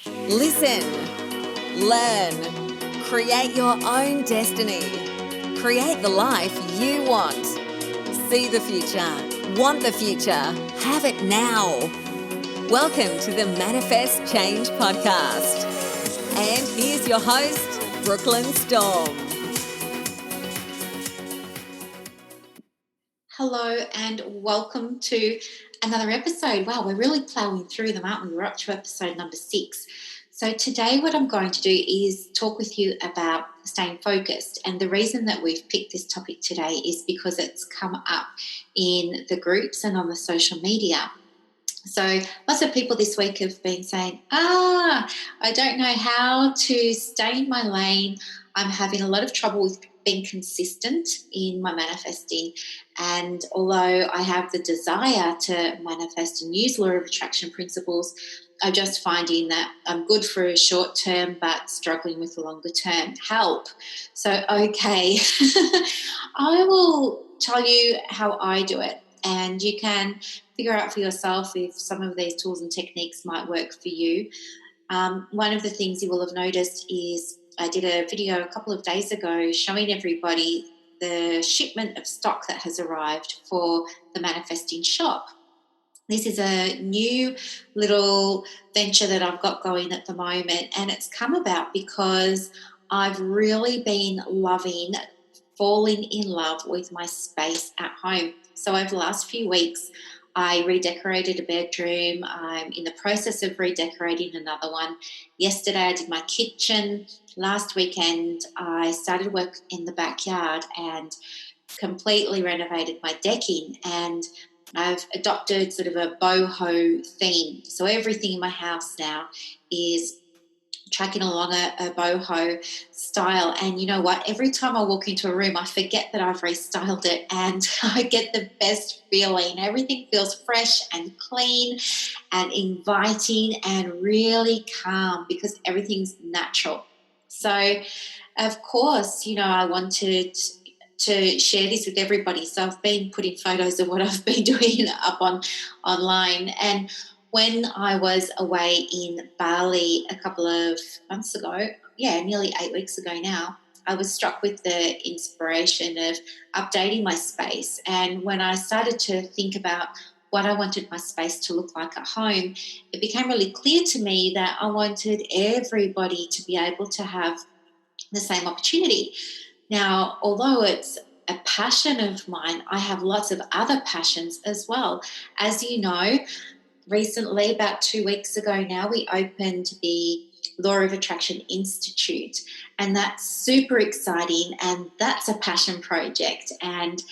Listen, learn, create your own destiny. Create the life you want. See the future, want the future, have it now. Welcome to the Manifest Change podcast. And here's your host, Brooklyn Storme. Hello and welcome to another episode. Wow, we're really plowing through them, aren't we? We're up to episode number 6. So today what I'm going to do is talk with you about staying focused. And the reason that we've picked this topic today is because it's come up in the groups and on the social media. So lots of people this week have been saying, I don't know how to stay in my lane. I'm having a lot of trouble with being consistent in my manifesting. And although I have the desire to manifest and use law of attraction principles, I'm just finding that I'm good for a short term but struggling with the longer term. Help. So, okay, I will tell you how I do it, and you can figure out for yourself if some of these tools and techniques might work for you. One of the things you will have noticed is I did a video a couple of days ago showing everybody the shipment of stock that has arrived for the Manifesting Shop. This is a new little venture that I've got going at the moment, and it's come about because I've really been falling in love with my space at home. So over the last few weeks, I redecorated a bedroom. I'm in the process of redecorating another one. Yesterday I did my kitchen. Last weekend I started work in the backyard and completely renovated my decking, and I've adopted sort of a boho theme. So everything in my house now is tracking along a boho style. And you know what? Every time I walk into a room, I forget that I've restyled it, and I get the best feeling. Everything feels fresh and clean and inviting and really calm because everything's natural. So, of course, I wanted to share this with everybody. So I've been putting photos of what I've been doing up online. And when I was away in Bali a couple of months ago, nearly 8 weeks ago now, I was struck with the inspiration of updating my space. And when I started to think about what I wanted my space to look like at home, it became really clear to me that I wanted everybody to be able to have the same opportunity. Now, although it's a passion of mine, I have lots of other passions as well. As you know, recently, about 2 weeks ago now, we opened the Law of Attraction Institute, and that's super exciting, and that's a passion project, and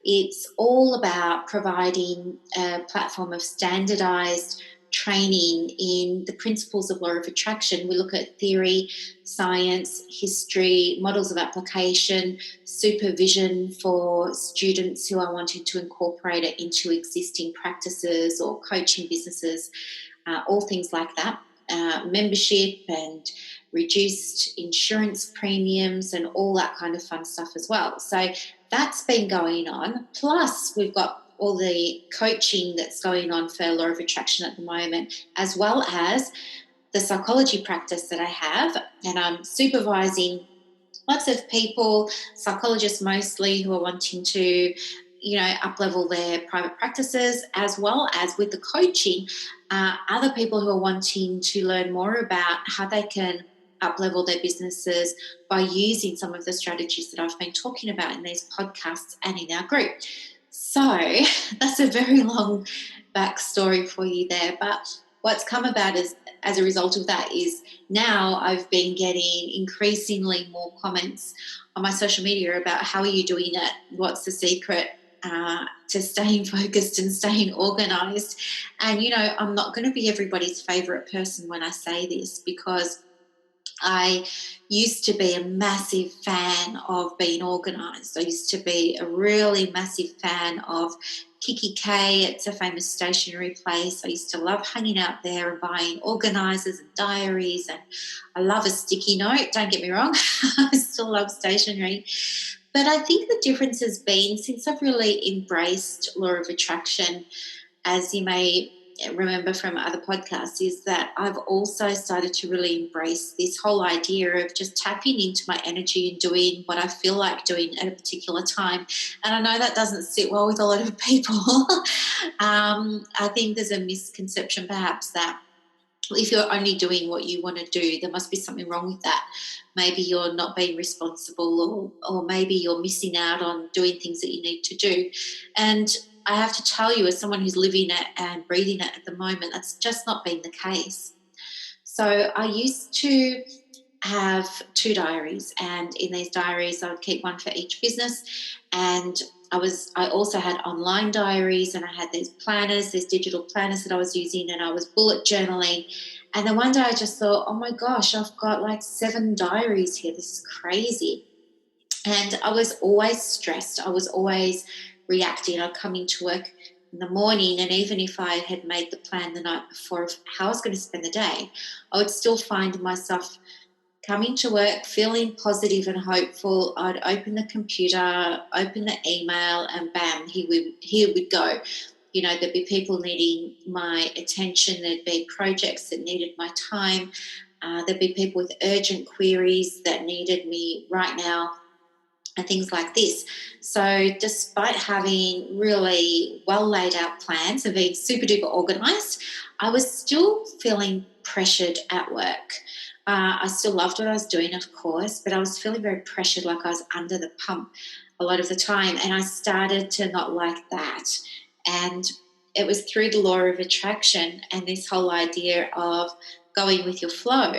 it's all about providing a platform of standardized training in the principles of law of attraction. We look at theory, science, history, models of application, supervision for students who are wanting to incorporate it into existing practices or coaching businesses, all things like that, membership and reduced insurance premiums and all that kind of fun stuff as well. So that's been going on. Plus, we've got all the coaching that's going on for law of attraction at the moment, as well as the psychology practice that I have. And I'm supervising lots of people, psychologists mostly, who are wanting to, up-level their private practices, as well as with the coaching, other people who are wanting to learn more about how they can up-level their businesses by using some of the strategies that I've been talking about in these podcasts and in our group. So that's a very long backstory for you there. But what's come about as a result of that is now I've been getting increasingly more comments on my social media about how are you doing it? What's the secret to staying focused and staying organised? And, I'm not going to be everybody's favourite person when I say this, because I used to be a massive fan of being organised. I used to be a really massive fan of Kiki K. It's a famous stationery place. I used to love hanging out there and buying organisers and diaries, and I love a sticky note, don't get me wrong. I still love stationery. But I think the difference has been, since I've really embraced law of attraction, as you may remember from other podcasts is that I've also started to really embrace this whole idea of just tapping into my energy and doing what I feel like doing at a particular time. And I know that doesn't sit well with a lot of people. I think there's a misconception perhaps that if you're only doing what you want to do, there must be something wrong with that. Maybe you're not being responsible, or maybe you're missing out on doing things that you need to do. And I have to tell you, as someone who's living it and breathing it at the moment, that's just not been the case. So I used to have 2 diaries, and in these diaries I would keep one for each business. And I also had online diaries, and I had these planners, these digital planners that I was using, and I was bullet journaling. And then one day I just thought, oh my gosh, I've got like 7 diaries here. This is crazy. And I was always stressed. I was always reacting. I'd come into work in the morning, and even if I had made the plan the night before of how I was going to spend the day, I would still find myself coming to work feeling positive and hopeful. I'd open the computer, open the email, and bam, here would go. You know, there'd be people needing my attention. There'd be projects that needed my time. There'd be people with urgent queries that needed me right now, and things like this. So despite having really well laid out plans and being super duper organised, I was still feeling pressured at work. I still loved what I was doing, of course, but I was feeling very pressured, like I was under the pump a lot of the time. And I started to not like that. And it was through the law of attraction and this whole idea of going with your flow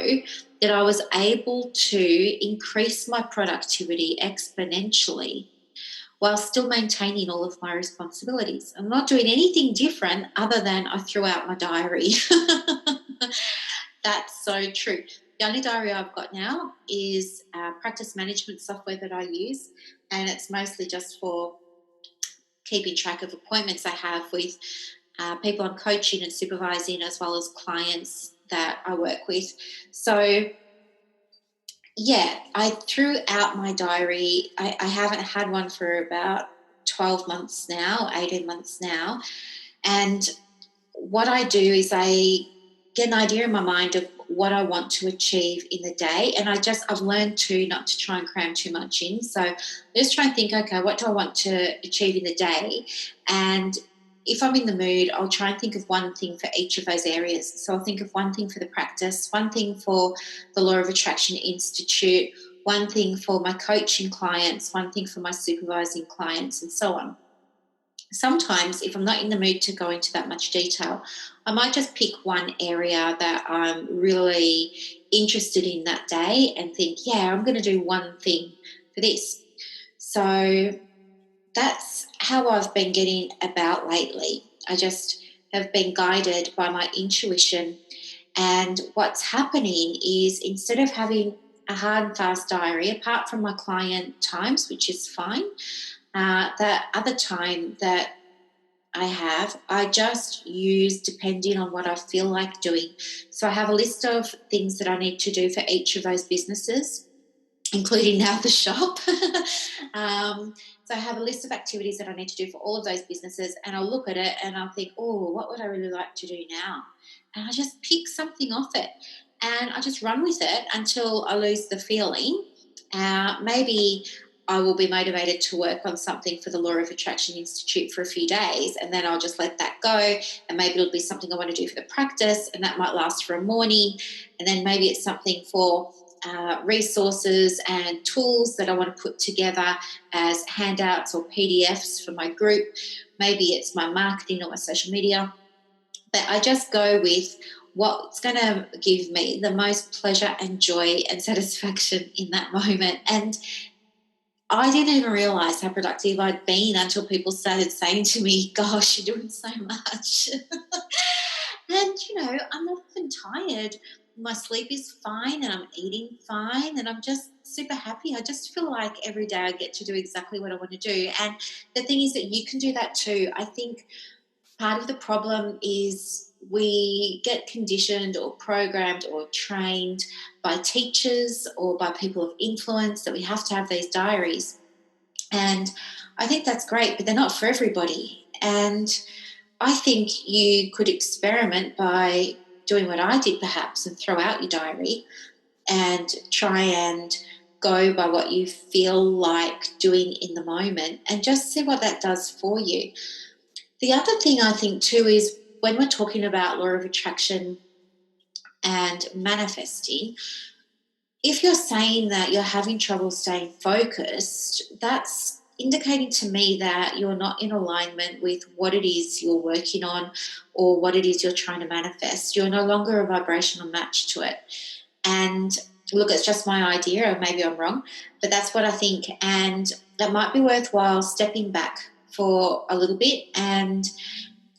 that I was able to increase my productivity exponentially while still maintaining all of my responsibilities. I'm not doing anything different other than I threw out my diary. That's so true. The only diary I've got now is practice management software that I use, and it's mostly just for keeping track of appointments I have with people I'm coaching and supervising, as well as clients that I work with. So, yeah, I threw out my diary. I haven't had one for about 12 months now, 18 months now. And what I do is I get an idea in my mind of what I want to achieve in the day. And I've learned not to try and cram too much in. So I just try and think, okay, what do I want to achieve in the day? And if I'm in the mood, I'll try and think of one thing for each of those areas. So I'll think of one thing for the practice, one thing for the Law of Attraction Institute, one thing for my coaching clients, one thing for my supervising clients, and so on. Sometimes, if I'm not in the mood to go into that much detail, I might just pick one area that I'm really interested in that day and think, yeah, I'm going to do one thing for this. So that's how I've been getting about lately. I just have been guided by my intuition. And what's happening is, instead of having a hard and fast diary, apart from my client times, which is fine, that other time that I just use depending on what I feel like doing. So I have a list of things that I need to do for each of those businesses, including now the shop. So I have a list of activities that I need to do for all of those businesses, and I'll look at it and I'll think, oh, what would I really like to do now? And I just pick something off it and I just run with it until I lose the feeling. Maybe I will be motivated to work on something for the Law of Attraction Institute for a few days, and then I'll just let that go. And maybe it'll be something I want to do for the practice, and that might last for a morning. And then maybe it's something for resources and tools that I want to put together as handouts or PDFs for my group. Maybe it's my marketing or my social media. But I just go with what's going to give me the most pleasure and joy and satisfaction in that moment. And I didn't even realise how productive I'd been until people started saying to me, gosh, you're doing so much. And, I'm not even tired. My sleep is fine and I'm eating fine and I'm just super happy. I just feel like every day I get to do exactly what I want to do. And the thing is that you can do that too. I think part of the problem is we get conditioned or programmed or trained by teachers or by people of influence that we have to have these diaries. And I think that's great, but they're not for everybody. And I think you could experiment by doing what I did perhaps and throw out your diary and try and go by what you feel like doing in the moment and just see what that does for you. The other thing I think too is when we're talking about law of attraction and manifesting, if you're saying that you're having trouble staying focused, that's indicating to me that you're not in alignment with what it is you're working on or what it is you're trying to manifest. You're no longer a vibrational match to it. And look, it's just my idea, or maybe I'm wrong, but that's what I think. And it might be worthwhile stepping back for a little bit and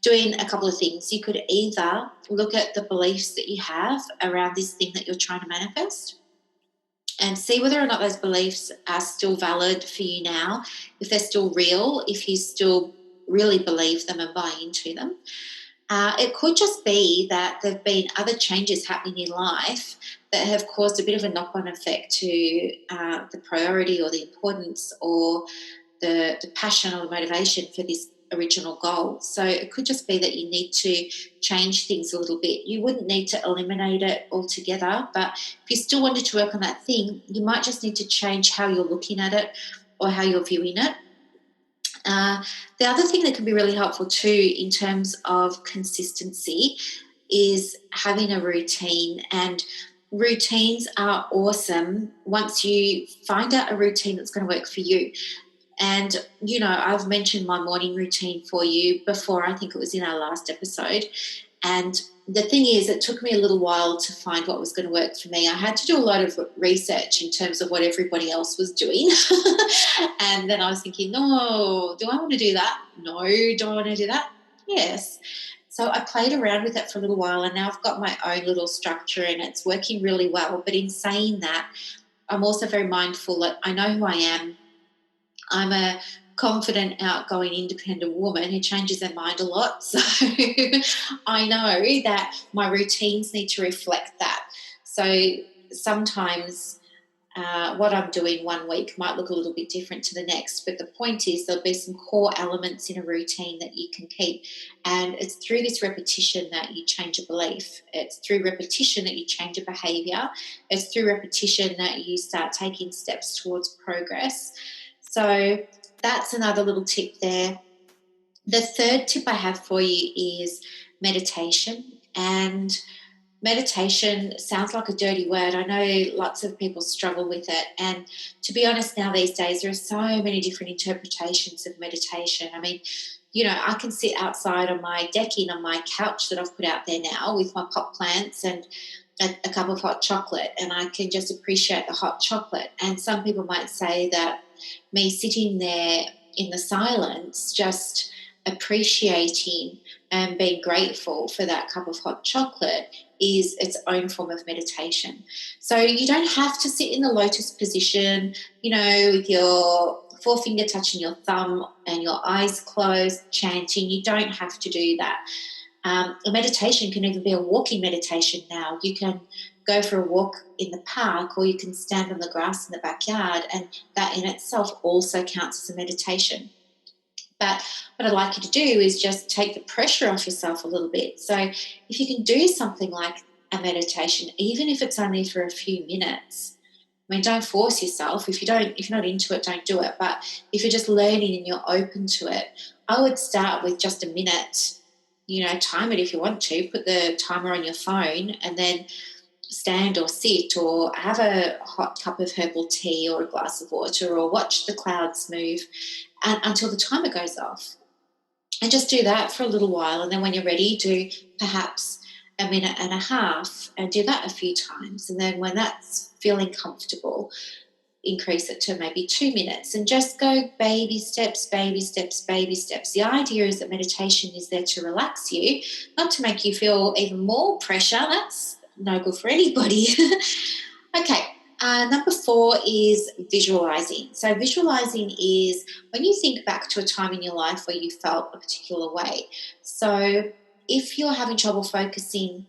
doing a couple of things. You could either look at the beliefs that you have around this thing that you're trying to manifest and see whether or not those beliefs are still valid for you now, if they're still real, if you still really believe them and buy into them. It could just be that there have been other changes happening in life that have caused a bit of a knock-on effect to the priority or the importance or the passion or the motivation for this original goal. So it could just be that you need to change things a little bit. You wouldn't need to eliminate it altogether, but if you still wanted to work on that thing, you might just need to change how you're looking at it or how you're viewing it. The other thing that can be really helpful too in terms of consistency is having a routine, and routines are awesome once you find out a routine that's going to work for you. And, you know, I've mentioned my morning routine for you before. I think it was in our last episode. And the thing is, it took me a little while to find what was going to work for me. I had to do a lot of research in terms of what everybody else was doing. And then I was thinking, no, do I want to do that? No. Do I want to do that? Yes. So I played around with it for a little while, and now I've got my own little structure and it's working really well. But in saying that, I'm also very mindful that I know who I am. I'm a confident, outgoing, independent woman who changes their mind a lot. So I know that my routines need to reflect that. So sometimes what I'm doing one week might look a little bit different to the next. But the point is there'll be some core elements in a routine that you can keep. And it's through this repetition that you change a belief. It's through repetition that you change a behaviour. It's through repetition that you start taking steps towards progress. So that's another little tip there. The third tip I have for you is meditation. And meditation sounds like a dirty word. I know lots of people struggle with it. And to be honest, now these days there are so many different interpretations of meditation. I mean, you know, I can sit outside on my decking on my couch that I've put out there now with my pot plants and a cup of hot chocolate, and I can just appreciate the hot chocolate. And some people might say that me sitting there in the silence, just appreciating and being grateful for that cup of hot chocolate is its own form of meditation. So you don't have to sit in the lotus position, you know, with your forefinger touching your thumb and your eyes closed, chanting. You don't have to do that. A meditation can even be a walking meditation now. You can go for a walk in the park, or you can stand on the grass in the backyard, and that in itself also counts as a meditation. But what I'd like you to do is just take the pressure off yourself a little bit. So if you can do something like a meditation, even if it's only for a few minutes, I mean, don't force yourself. If you're not into it, don't do it. But if you're just learning and you're open to it, I would start with just a minute. You know, time it if you want to. Put the timer on your phone and then stand or sit or have a hot cup of herbal tea or a glass of water or watch the clouds move until the timer goes off. And just do that for a little while. And then when you're ready, do perhaps a minute and a half and do that a few times. And then when that's feeling comfortable, increase it to maybe 2 minutes and just go baby steps, baby steps, baby steps. The idea is that meditation is there to relax you, not to make you feel even more pressure. That's no good for anybody. Okay, number 4 is visualizing. So visualizing is when you think back to a time in your life where you felt a particular way. So if you're having trouble focusing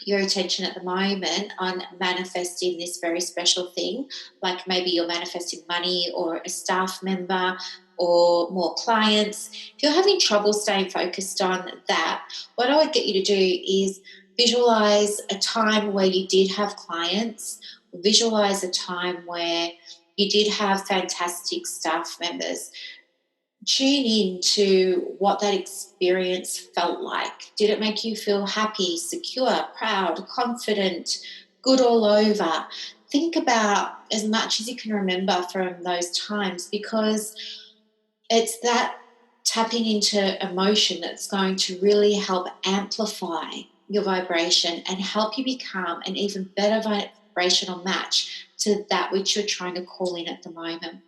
your attention at the moment on manifesting this very special thing, like maybe you're manifesting money or a staff member or more clients. If you're having trouble staying focused on that, what I would get you to do is visualize a time where you did have clients, visualize a time where you did have fantastic staff members. Tune in to what that experience felt like. Did it make you feel happy, secure, proud, confident, good all over? Think about as much as you can remember from those times, because it's that tapping into emotion that's going to really help amplify your vibration and help you become an even better vibrational match to that which you're trying to call in at the moment.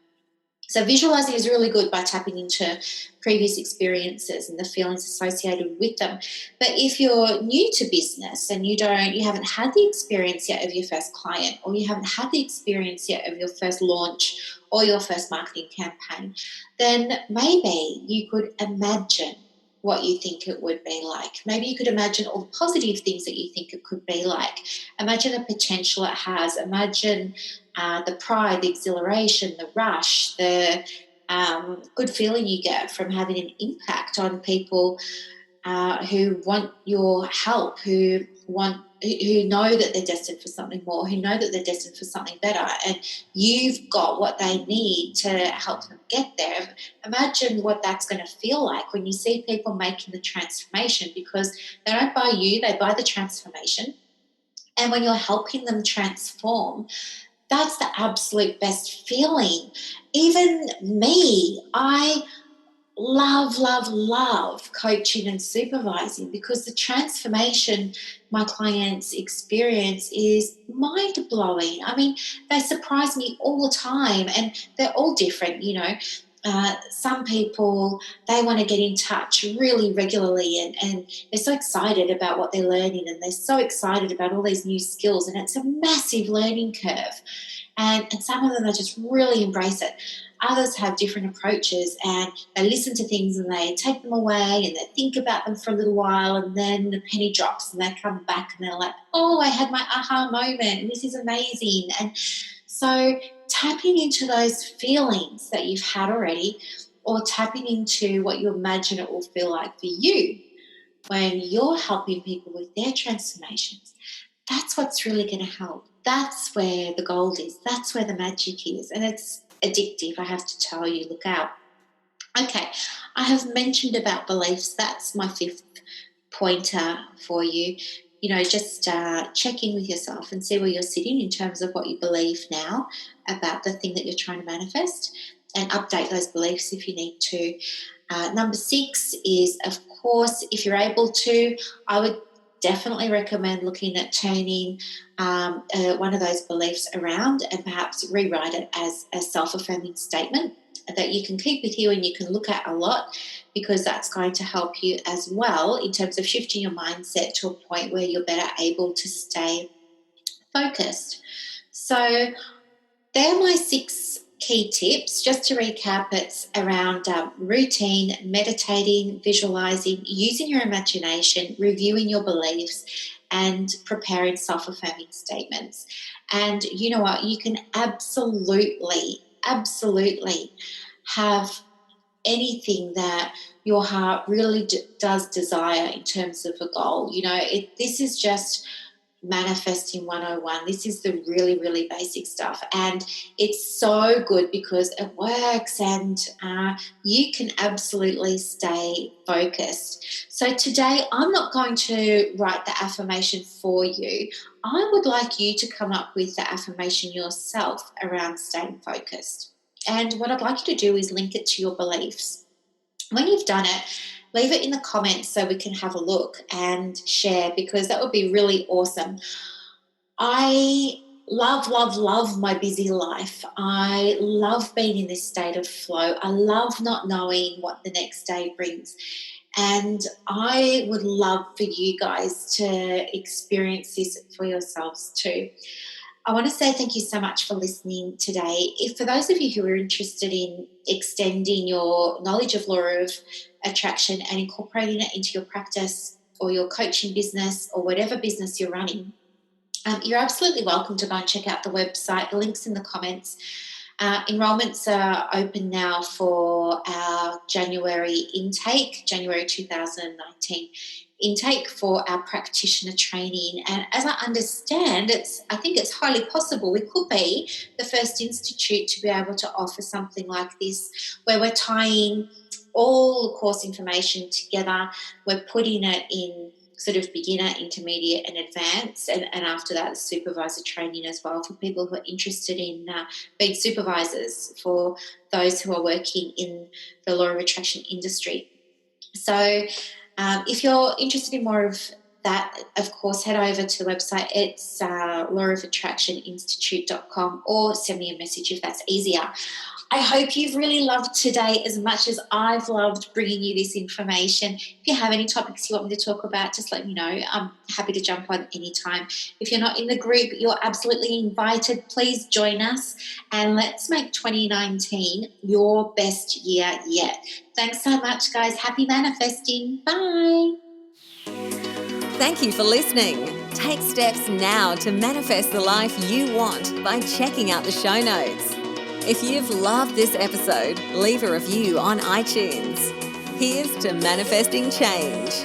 So visualizing is really good by tapping into previous experiences and the feelings associated with them. But if you're new to business and you haven't had the experience yet of your first client, or you haven't had the experience yet of your first launch or your first marketing campaign, then maybe you could imagine what you think it would be like. Maybe you could imagine all the positive things that you think it could be like. Imagine the potential it has. Imagine the pride, the exhilaration, the rush, the good feeling you get from having an impact on people who want your help, who know that they're destined for something more, who know that they're destined for something better, and you've got what they need to help them get there. Imagine what that's going to feel like when you see people making the transformation, because they don't buy you, they buy the transformation. And when you're helping them transform, that's the absolute best feeling. Even me, I love coaching and supervising, because the transformation my clients experience is mind-blowing. I mean, they surprise me all the time, and they're all different, some people, they want to get in touch really regularly, and they're so excited about what they're learning, and they're so excited about all these new skills, and it's a massive learning curve. And some of them, they just really embrace it. Others have different approaches, and they listen to things and they take them away and they think about them for a little while, and then the penny drops and they come back and they're like, oh, I had my aha moment and this is amazing. And so tapping into those feelings that you've had already, or tapping into what you imagine it will feel like for you when you're helping people with their transformations, that's what's really going to help. That's where the gold is. That's where the magic is. And it's addictive, I have to tell you. Look out. Okay, I have mentioned about beliefs. That's my fifth pointer for you. Just check in with yourself and see where you're sitting in terms of what you believe now about the thing that you're trying to manifest, and update those beliefs if you need to. Number 6 is, of course, if you're able to, I would definitely recommend looking at turning one of those beliefs around and perhaps rewrite it as a self-affirming statement that you can keep with you and you can look at a lot, because that's going to help you as well in terms of shifting your mindset to a point where you're better able to stay focused. So they're my 6 key tips. Just to recap, it's around routine, meditating, visualizing, using your imagination, reviewing your beliefs, and preparing self-affirming statements. And you know what? You can absolutely have anything that your heart really does desire in terms of a goal. This is just manifesting 101. This is the really, really basic stuff, and it's so good because it works, and you can absolutely stay focused. So today I'm not going to write the affirmation for you. I would like you to come up with the affirmation yourself around staying focused, and what I'd like you to do is link it to your beliefs. When you've done it, leave it in the comments so we can have a look and share, because that would be really awesome. I love my busy life. I love being in this state of flow. I love not knowing what the next day brings. And I would love for you guys to experience this for yourselves too. I want to say thank you so much for listening today. For those of you who are interested in extending your knowledge of law of attraction and incorporating it into your practice or your coaching business or whatever business you're running, you're absolutely welcome to go and check out the website. The link's in the comments. Enrollments are open now for our January intake, January 2019 intake for our practitioner training. And as I understand, I think it's highly possible we could be the first institute to be able to offer something like this, where we're tying all the course information together. We're putting it in sort of beginner, intermediate and advanced, and after that supervisor training as well for people who are interested in being supervisors for those who are working in the law of attraction industry. So if you're interested in more of that, of course, head over to the website. It's lawofattractioninstitute.com, or send me a message if that's easier. I hope you've really loved today as much as I've loved bringing you this information. If you have any topics you want me to talk about, just let me know. I'm happy to jump on anytime. If you're not in the group, you're absolutely invited. Please join us and let's make 2019 your best year yet. Thanks so much, guys. Happy manifesting. Bye. Thank you for listening. Take steps now to manifest the life you want by checking out the show notes. If you've loved this episode, leave a review on iTunes. Here's to manifesting change.